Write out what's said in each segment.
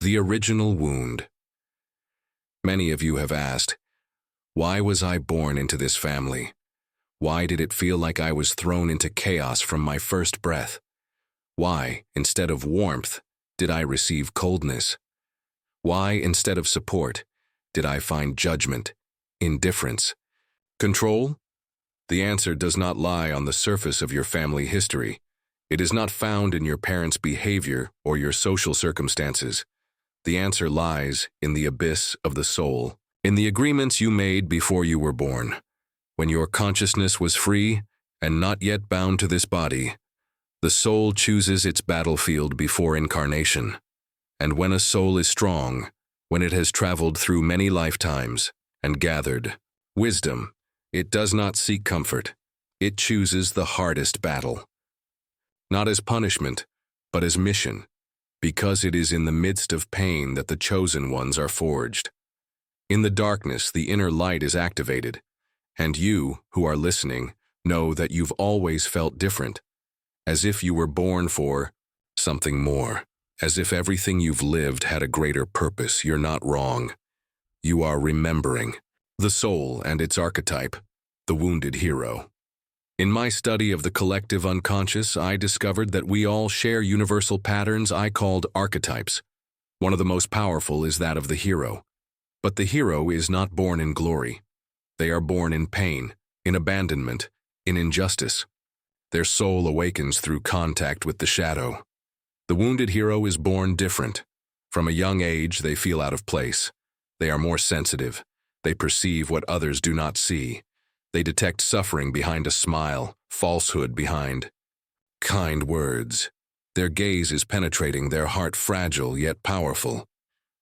The original wound. Many of you have asked, why was I born into this family? Why did it feel like I was thrown into chaos from my first breath? Why, instead of warmth, did I receive coldness? Why, instead of support, did I find judgment, indifference, control? The answer does not lie on the surface of your family history. It is not found in your parents' behavior or your social circumstances. The answer lies in the abyss of the soul, in the agreements you made before you were born, when your consciousness was free and not yet bound to this body. The soul chooses its battlefield before incarnation. And when a soul is strong, when it has traveled through many lifetimes and gathered wisdom, it does not seek comfort. It chooses the hardest battle. Not as punishment, but as mission, because it is in the midst of pain that the chosen ones are forged. In the darkness, the inner light is activated, and you, who are listening, know that you've always felt different, as if you were born for something more, as if everything you've lived had a greater purpose. You're not wrong. You are remembering the soul and its archetype, the wounded hero. In my study of the collective unconscious, I discovered that we all share universal patterns I called archetypes. One of the most powerful is that of the hero. But the hero is not born in glory. They are born in pain, in abandonment, in injustice. Their soul awakens through contact with the shadow. The wounded hero is born different. From a young age, they feel out of place. They are more sensitive. They perceive what others do not see. They detect suffering behind a smile, falsehood behind kind words. Their gaze is penetrating, their heart fragile yet powerful.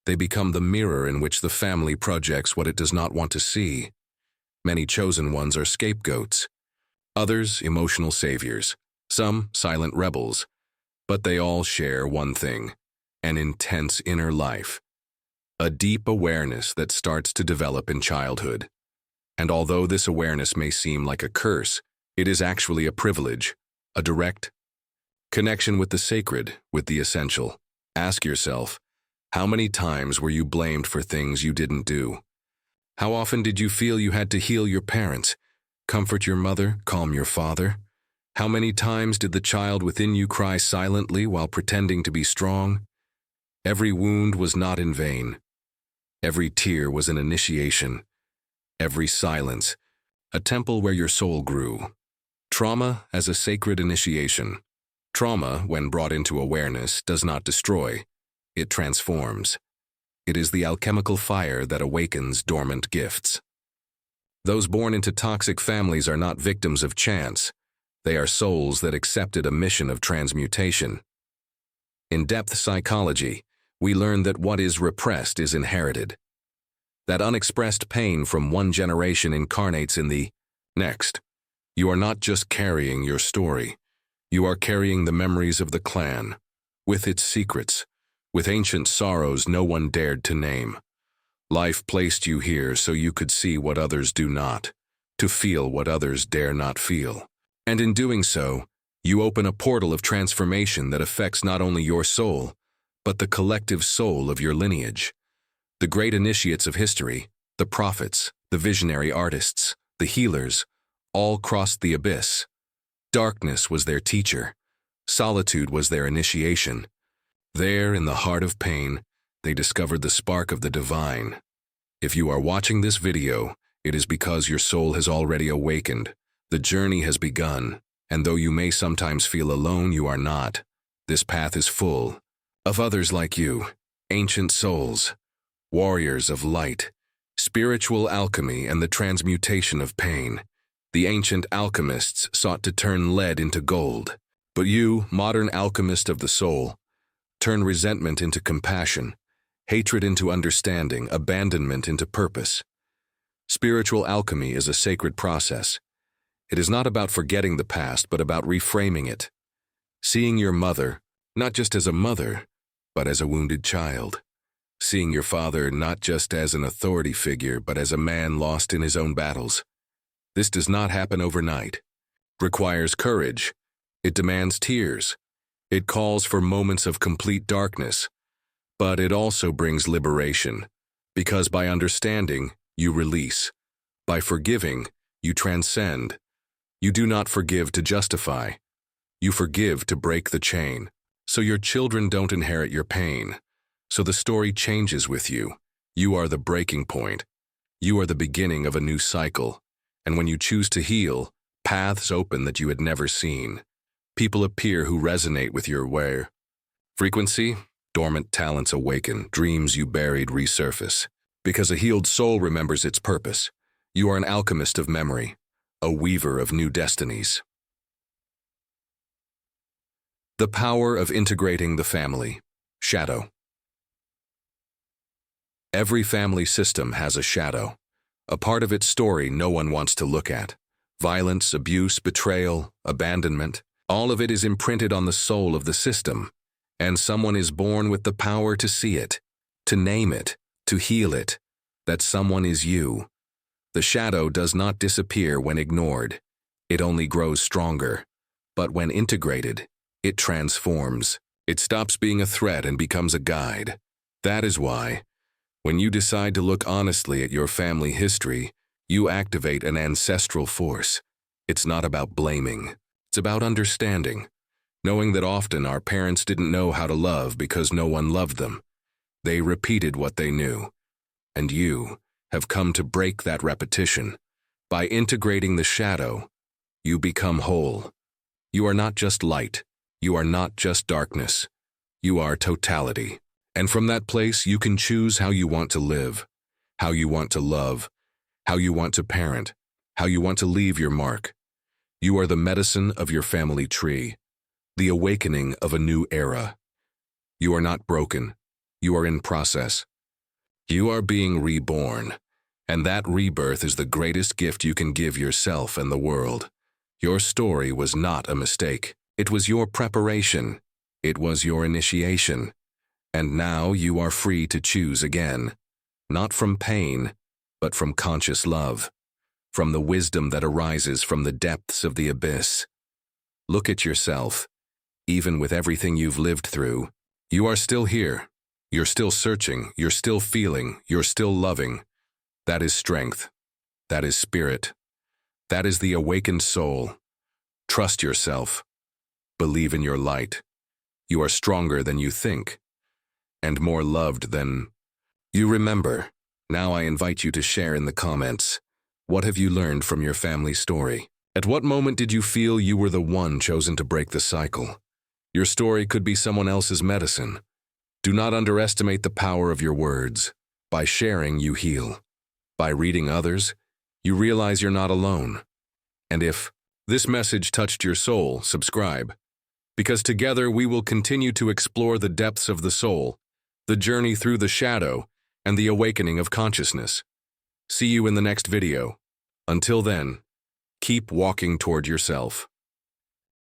They become the mirror in which the family projects what it does not want to see. Many chosen ones are scapegoats. Others, emotional saviors. Some, silent rebels. But they all share one thing: an intense inner life. A deep awareness that starts to develop in childhood. And although this awareness may seem like a curse, it is actually a privilege, a direct connection with the sacred, with the essential. Ask yourself, how many times were you blamed for things you didn't do? How often did you feel you had to heal your parents, comfort your mother, calm your father? How many times did the child within you cry silently while pretending to be strong? Every wound was not in vain. Every tear was an initiation. Every silence, a temple where your soul grew. Trauma as a sacred initiation. Trauma, when brought into awareness, does not destroy. It transforms. It is the alchemical fire that awakens dormant gifts. Those born into toxic families are not victims of chance. They are souls that accepted a mission of transmutation. In depth psychology, we learn that what is repressed is inherited. That unexpressed pain from one generation incarnates in the next. You are not just carrying your story. You are carrying the memories of the clan, with its secrets, with ancient sorrows no one dared to name. Life placed you here so you could see what others do not, to feel what others dare not feel. And in doing so, you open a portal of transformation that affects not only your soul, but the collective soul of your lineage. The great initiates of history, the prophets, the visionary artists, the healers, all crossed the abyss. Darkness was their teacher. Solitude was their initiation. There, in the heart of pain, they discovered the spark of the divine. If you are watching this video, it is because your soul has already awakened. The journey has begun, and though you may sometimes feel alone, you are not. This path is full of others like you, ancient souls, warriors of light, spiritual alchemy and the transmutation of pain. The ancient alchemists sought to turn lead into gold, but you, modern alchemist of the soul, turn resentment into compassion, hatred into understanding, abandonment into purpose. Spiritual alchemy is a sacred process. It is not about forgetting the past, but about reframing it. Seeing your mother, not just as a mother, but as a wounded child. Seeing your father not just as an authority figure, but as a man lost in his own battles. This does not happen overnight. It requires courage. It demands tears. It calls for moments of complete darkness. But it also brings liberation, because by understanding, you release. By forgiving, you transcend. You do not forgive to justify. You forgive to break the chain. So your children don't inherit your pain. So the story changes with you. You are the breaking point. You are the beginning of a new cycle. And when you choose to heal, paths open that you had never seen. People appear who resonate with your way. Frequency, dormant talents awaken, dreams you buried resurface. Because a healed soul remembers its purpose. You are an alchemist of memory, a weaver of new destinies. The power of integrating the family. Shadow. Every family system has a shadow, a part of its story no one wants to look at. Violence, abuse, betrayal, abandonment, all of it is imprinted on the soul of the system, and someone is born with the power to see it, to name it, to heal it. That someone is you. The shadow does not disappear when ignored. It only grows stronger. But when integrated, it transforms. It stops being a threat and becomes a guide. That is why, when you decide to look honestly at your family history, you activate an ancestral force. It's not about blaming. It's about understanding. Knowing that often our parents didn't know how to love because no one loved them. They repeated what they knew. And you have come to break that repetition. By integrating the shadow, you become whole. You are not just light. You are not just darkness. You are totality. And from that place, you can choose how you want to live, how you want to love, how you want to parent, how you want to leave your mark. You are the medicine of your family tree, the awakening of a new era. You are not broken. You are in process. You are being reborn, and that rebirth is the greatest gift you can give yourself and the world. Your story was not a mistake. It was your preparation. It was your initiation. And now you are free to choose again, not from pain, but from conscious love, from the wisdom that arises from the depths of the abyss. Look at yourself. Even with everything you've lived through, you are still here. You're still searching, you're still feeling, you're still loving. That is strength. That is spirit. That is the awakened soul. Trust yourself. Believe in your light. You are stronger than you think, and more loved than you remember. Now I invite you to share in the comments. What have you learned from your family story? At what moment did you feel you were the one chosen to break the cycle? Your story could be someone else's medicine. Do not underestimate the power of your words. By sharing, you heal. By reading others, you realize you're not alone. And if this message touched your soul, subscribe. Because together we will continue to explore the depths of the soul, the journey through the shadow, and the awakening of consciousness. See you in the next video. Until then, keep walking toward yourself.